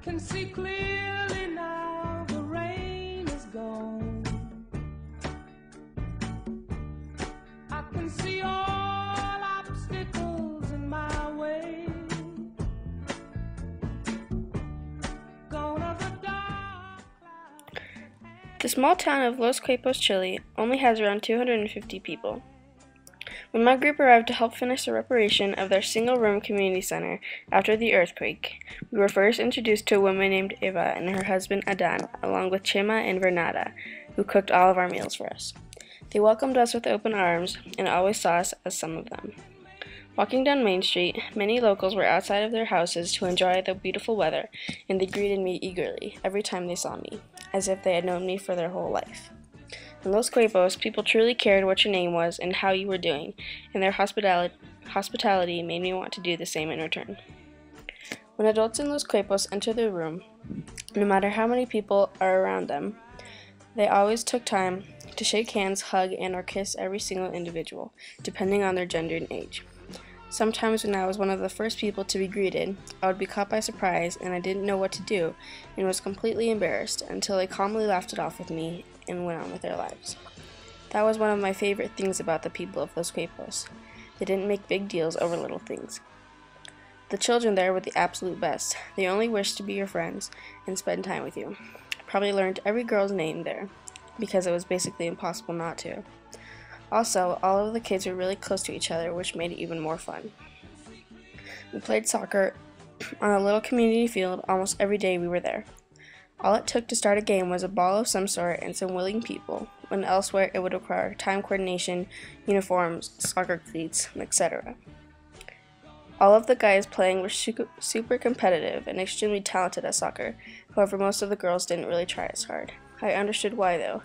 can see clearly now, the rain is gone. I can see all obstacles in my way. Gone are the dark clouds. The small town of Los Quepos, Chile, only has around 250 people. When my group arrived to help finish the reparation of their single-room community center after the earthquake, we were first introduced to a woman named Eva and her husband Adan, along with Chema and Vernada, who cooked all of our meals for us. They welcomed us with open arms and always saw us as some of them. Walking down Main Street, many locals were outside of their houses to enjoy the beautiful weather, and they greeted me eagerly every time they saw me, as if they had known me for their whole life. In Los Quepos, people truly cared what your name was and how you were doing, and their hospitality made me want to do the same in return. When adults in Los Quepos enter the room, no matter how many people are around them, they always took time to shake hands, hug, and/or kiss every single individual, depending on their gender and age. Sometimes when I was one of the first people to be greeted, I would be caught by surprise and I didn't know what to do and was completely embarrassed until they calmly laughed it off with me and went on with their lives. That was one of my favorite things about the people of Los Quepos. They didn't make big deals over little things. The children there were the absolute best. They only wished to be your friends and spend time with you. Probably learned every girl's name there, because it was basically impossible not to. Also, all of the kids were really close to each other, which made it even more fun. We played soccer on a little community field almost every day we were there. All it took to start a game was a ball of some sort and some willing people, when elsewhere it would require time coordination, uniforms, soccer cleats, etc. All of the guys playing were super competitive and extremely talented at soccer. However, most of the girls didn't really try as hard. I understood why though.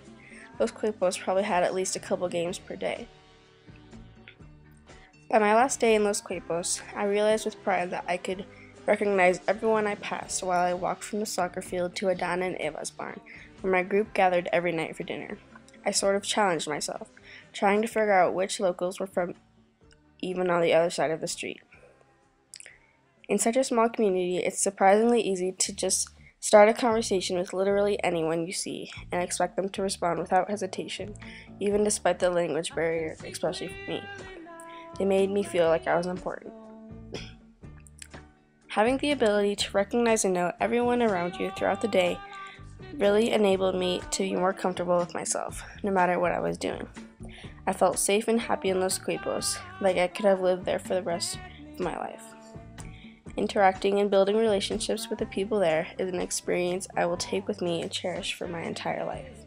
Los Quepos probably had at least a couple games per day. By my last day in Los Quepos, I realized with pride that I could recognize everyone I passed while I walked from the soccer field to Adana and Eva's barn, where my group gathered every night for dinner. I sort of challenged myself, trying to figure out which locals were from even on the other side of the street. In such a small community, it's surprisingly easy to just start a conversation with literally anyone you see and expect them to respond without hesitation, even despite the language barrier, especially for me. They made me feel like I was important. Having the ability to recognize and know everyone around you throughout the day really enabled me to be more comfortable with myself, no matter what I was doing. I felt safe and happy in Los Quepos, like I could have lived there for the rest of my life. Interacting and building relationships with the people there is an experience I will take with me and cherish for my entire life.